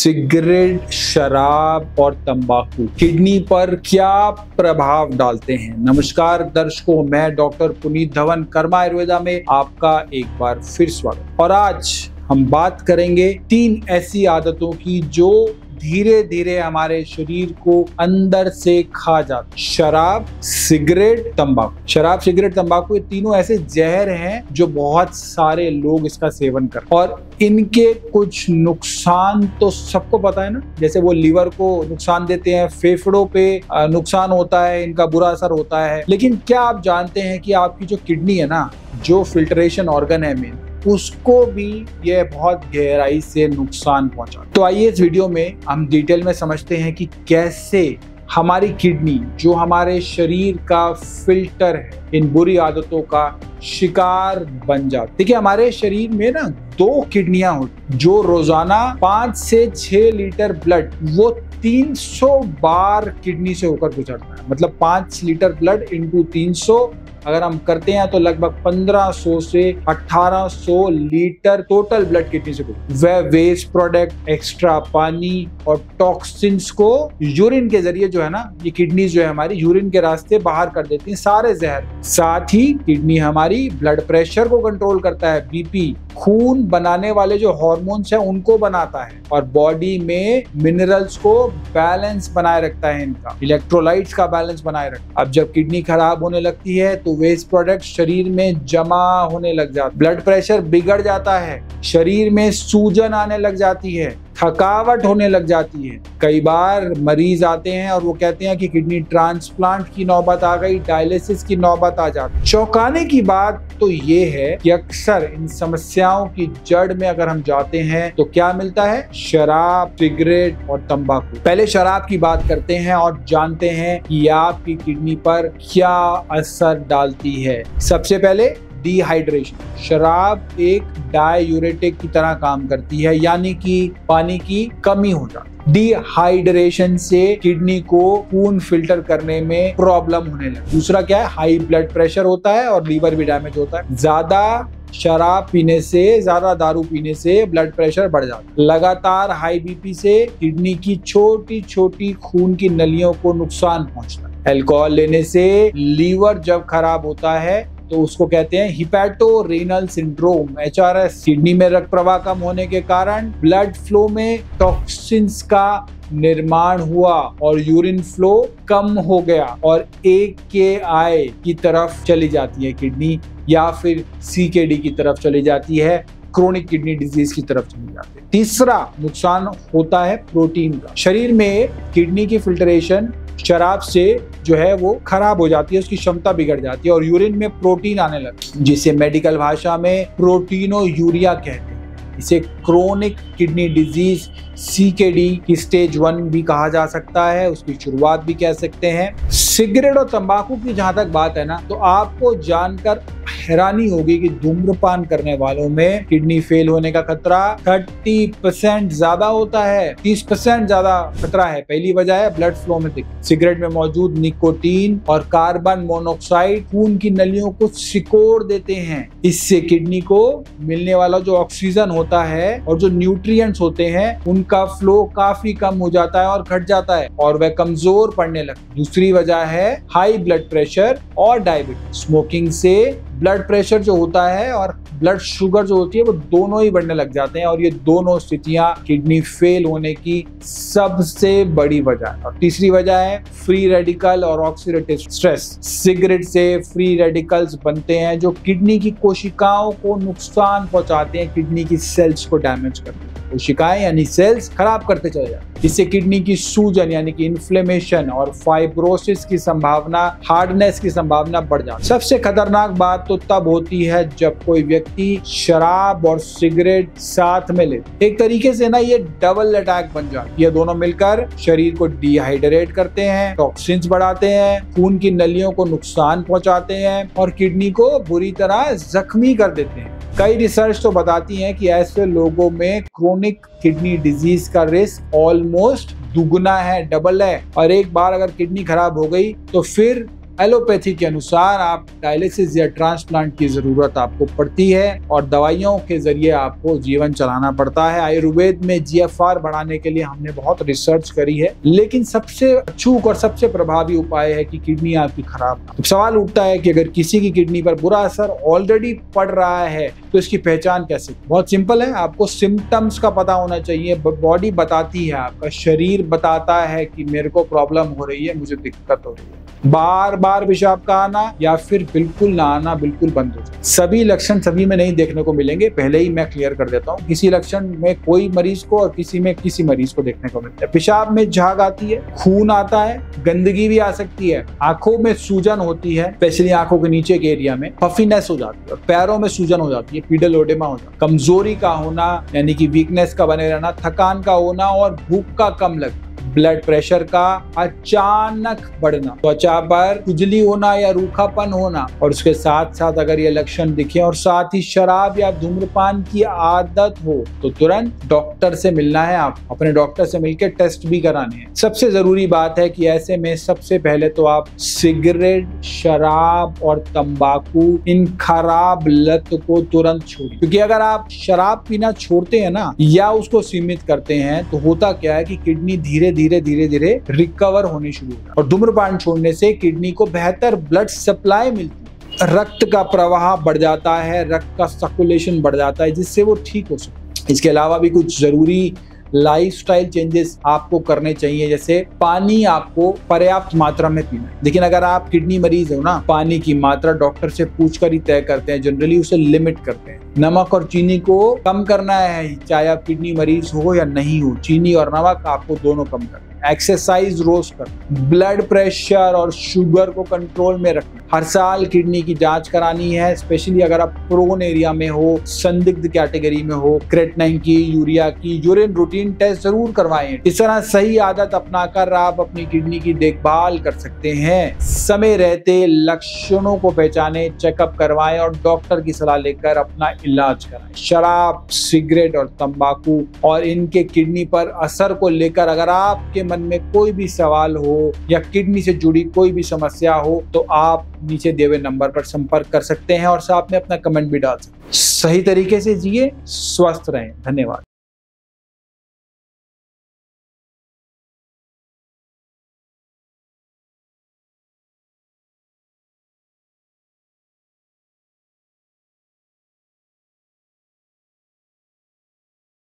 Cigarette, शराब और तंबाकू किडनी पर क्या प्रभाव डालते हैं। नमस्कार दर्शकों, मैं डॉक्टर पुनीत धवन, कर्मा आयुर्वेदा में आपका एक बार फिर स्वागत। और आज हम बात करेंगे 3 ऐसी आदतों की जो धीरे धीरे हमारे शरीर को अंदर से खा जाती। शराब, सिगरेट, तंबाकू। शराब, सिगरेट, तंबाकू, ये तीनों ऐसे जहर हैं जो बहुत सारे लोग इसका सेवन करते हैं और इनके कुछ नुकसान तो सबको पता है ना। जैसे वो लीवर को नुकसान देते हैं, फेफड़ों पे नुकसान होता है, इनका बुरा असर होता है। लेकिन क्या आप जानते हैं कि आपकी जो किडनी है ना, जो फिल्ट्रेशन ऑर्गन है मेन, उसको भी ये बहुत गहराई से नुकसान पहुंचा। तो आइए इस वीडियो में हम डिटेल में समझते हैं कि कैसे हमारी किडनी, जो हमारे शरीर का फिल्टर है, इन बुरी आदतों का शिकार बन जाती। देखिए, हमारे शरीर में ना 2 किडनियां होती जो रोजाना 5 से 6 लीटर ब्लड वो 300 बार किडनी से होकर गुजरता है। मतलब 5 लीटर ब्लड इंटू 300 अगर हम करते हैं तो लगभग 1500 से 1800 लीटर टोटल ब्लड किडनी से वह वेस्ट प्रोडक्ट, एक्स्ट्रा पानी और टॉक्सिन्स को यूरिन के जरिए जो है ना, ये किडनी जो है हमारी यूरिन के रास्ते बाहर कर देती है सारे जहर। साथ ही किडनी हमारी ब्लड प्रेशर को कंट्रोल करता है, बीपी, खून बनाने वाले जो हार्मोन्स हैं उनको बनाता है और बॉडी में मिनरल्स को बैलेंस बनाए रखता है, इनका इलेक्ट्रोलाइट्स का बैलेंस बनाए रखता है। अब जब किडनी खराब होने लगती है तो वेस्ट प्रोडक्ट शरीर में जमा होने लग जाता, ब्लड प्रेशर बिगड़ जाता है, शरीर में सूजन आने लग जाती है, थकावट होने लग जाती है। कई बार मरीज आते हैं और वो कहते हैं कि किडनी ट्रांसप्लांट की नौबत आ गई, डायलिसिस की नौबत आ जाती। चौंकाने की बात तो ये है कि अक्सर इन समस्याओं की जड़ में अगर हम जाते हैं तो क्या मिलता है? शराब, सिगरेट और तंबाकू। पहले शराब की बात करते हैं और जानते हैं कि आपकी किडनी पर क्या असर डालती है। सबसे पहले डिहाइड्रेशन। शराब एक डाययूरेटिक की तरह काम करती है, यानी कि पानी की कमी हो जाती है। डिहाइड्रेशन से किडनी को खून फिल्टर करने में प्रॉब्लम होने लगती है। दूसरा क्या है? हाई ब्लड प्रेशर होता है और लीवर भी डैमेज होता है। ज्यादा शराब पीने से, ज्यादा दारू पीने से ब्लड प्रेशर बढ़ जाता है। लगातार हाई बीपी से किडनी की छोटी छोटी खून की नलियों को नुकसान पहुंचता है। अल्कोहल लेने से लीवर जब खराब होता है तो उसको कहते हैं हिपैटोरेनल सिंड्रोम, HRS। किडनी में रक्त प्रवाह कम होने के कारण ब्लड फ्लो में टॉक्सिन्स का निर्माण हुआ और यूरिन फ्लो कम हो गया और AKI की तरफ चली जाती है किडनी, या फिर CKD की तरफ चली जाती है, क्रोनिक किडनी डिजीज की तरफ चली जाती है। तीसरा नुकसान होता है प्रोटीन का। शरीर में किडनी की फिल्ट्रेशन शराब से जो है वो खराब हो जाती है, उसकी क्षमता बिगड़ जाती है और यूरिन में प्रोटीन आने लगती है, जिसे मेडिकल भाषा में प्रोटीनोयूरिया कहते हैं। इसे क्रोनिक किडनी डिजीज CKD की स्टेज 1 भी कहा जा सकता है, उसकी शुरुआत भी कह सकते हैं। सिगरेट और तंबाकू की जहां तक बात है ना, तो आपको जानकर हैरानी होगी कि धूम्रपान करने वालों में किडनी फेल होने का खतरा 30% ज्यादा होता है, 30% ज्यादा खतरा है। पहली वजह है ब्लड फ्लो में दिक्कत। सिगरेट में मौजूद निकोटीन और कार्बन मोनोऑक्साइड खून की नलियों को सिकोड़ देते हैं। इससे किडनी को मिलने वाला जो ऑक्सीजन होता है और जो न्यूट्रिएंट्स होते हैं उनका फ्लो काफी कम हो जाता है और घट जाता है और वह कमजोर पड़ने लगता है। दूसरी वजह है हाई ब्लड प्रेशर और डायबिटीज। स्मोकिंग से ब्लड प्रेशर जो होता है और ब्लड शुगर जो होती है वो दोनों ही बढ़ने लग जाते हैं और ये दोनों स्थितियां किडनी फेल होने की सबसे बड़ी वजह है। और तीसरी वजह है फ्री रेडिकल और ऑक्सीडेटिव स्ट्रेस। सिगरेट से फ्री रेडिकल्स बनते हैं जो किडनी की कोशिकाओं को नुकसान पहुंचाते हैं, किडनी की सेल्स को डैमेज करते हैं। कोशिकाएं यानी सेल्स खराब करते चले जाते हैं। इससे किडनी की सूजन यानी कि इन्फ्लेमेशन और फाइब्रोसिस की संभावना, हार्डनेस की संभावना बढ़ जाती है। सबसे खतरनाक बात तो तब होती है जब कोई व्यक्ति शराब और सिगरेट साथ में ले। एक तरीके से ना ये डबल अटैक बन जाता है। ये दोनों मिलकर शरीर को डिहाइड्रेट करते हैं, टॉक्सिन्स बढ़ाते हैं, खून की नलियों को नुकसान पहुंचाते हैं और किडनी को बुरी तरह जख्मी कर देते हैं। कई रिसर्च तो बताती हैं कि ऐसे लोगों में क्रोनिक किडनी डिजीज का रिस्क ऑलमोस्ट दुगना है, डबल है। और एक बार अगर किडनी खराब हो गई तो फिर एलोपैथी के अनुसार आप डायलिसिस या ट्रांसप्लांट की जरूरत आपको पड़ती है और दवाइयों के जरिए आपको जीवन चलाना पड़ता है। आयुर्वेद में GFR बढ़ाने के लिए हमने बहुत रिसर्च करी है, लेकिन सबसे अचूक और सबसे प्रभावी उपाय है कि किडनी आपकी खराब ना। तो सवाल उठता है कि अगर किसी की किडनी पर बुरा असर ऑलरेडी पड़ रहा है तो इसकी पहचान कैसे? बहुत सिंपल है, आपको सिम्टम्स का पता होना चाहिए। बॉडी बताती है, आपका शरीर बताता है कि मेरे को प्रॉब्लम हो रही है, मुझे दिक्कत हो रही है। बार बार पेशाब का आना या फिर बिल्कुल ना आना बिल्कुल बंद हो जाए। सभी लक्षण सभी में नहीं देखने को मिलेंगे, पहले ही मैं क्लियर कर देता हूँ। किसी लक्षण में कोई मरीज को और किसी में किसी मरीज को देखने को मिलता है। पेशाब में झाग आती है, खून आता है, गंदगी भी आ सकती है, आंखों में सूजन होती है, स्पेशली आंखों के नीचे के एरिया में पफीनेस हो जाती है, पैरों में सूजन हो जाती है, पीडोलोडेमा हो जाता है, कमजोरी का होना यानी कि वीकनेस का बने रहना, थकान का होना और भूख का कम लगना, ब्लड प्रेशर का अचानक बढ़ना, त्वचा पर खुजली होना या रूखापन होना, और उसके साथ साथ अगर ये लक्षण दिखे और साथ ही शराब या धूम्रपान की आदत हो तो तुरंत डॉक्टर से मिलना है। आप अपने डॉक्टर से मिलकर टेस्ट भी कराने हैं। सबसे जरूरी बात है कि ऐसे में सबसे पहले तो आप सिगरेट, शराब और तंबाकू, इन खराब लत को तुरंत छोड़िए, क्योंकि अगर आप शराब पीना छोड़ते हैं ना या उसको सीमित करते हैं तो होता क्या है कि किडनी धीरे धीरे रिकवर होनी शुरू होता है। और धूम्रपान छोड़ने से किडनी को बेहतर ब्लड सप्लाई मिलती है, रक्त का प्रवाह बढ़ जाता है, रक्त का सर्कुलेशन बढ़ जाता है, जिससे वो ठीक हो सकता है। इसके अलावा भी कुछ जरूरी लाइफस्टाइल चेंजेस आपको करने चाहिए, जैसे पानी आपको पर्याप्त मात्रा में पीना है। लेकिन अगर आप किडनी मरीज हो ना, पानी की मात्रा डॉक्टर से पूछकर ही तय करते हैं, जनरली उसे लिमिट करते हैं। नमक और चीनी को कम करना है, चाहे आप किडनी मरीज हो या नहीं हो, चीनी और नमक आपको दोनों कम करना है। एक्सरसाइज रोज करना, ब्लड प्रेशर और शुगर को कंट्रोल में रखना, हर साल किडनी की जांच करानी है, स्पेशली अगर आप प्रोन एरिया में हो, संदिग्ध कैटेगरी में हो, क्रेटनाइन की, यूरिया की, यूरिन रूटीन टेस्ट जरूर करवाएं। इस तरह सही आदत अपनाकर आप अपनी किडनी की देखभाल कर सकते हैं। समय रहते लक्षणों को पहचाने, चेकअप करवाएं और डॉक्टर की सलाह लेकर अपना इलाज कराएं। शराब, सिगरेट और तंबाकू और इनके किडनी पर असर को लेकर अगर आपके मन में कोई भी सवाल हो या किडनी से जुड़ी कोई भी समस्या हो तो आप नीचे दिए हुए नंबर पर संपर्क कर सकते हैं और साथ में अपना कमेंट भी डाल सकते हैं। सही तरीके से जिए, स्वस्थ रहें। धन्यवाद।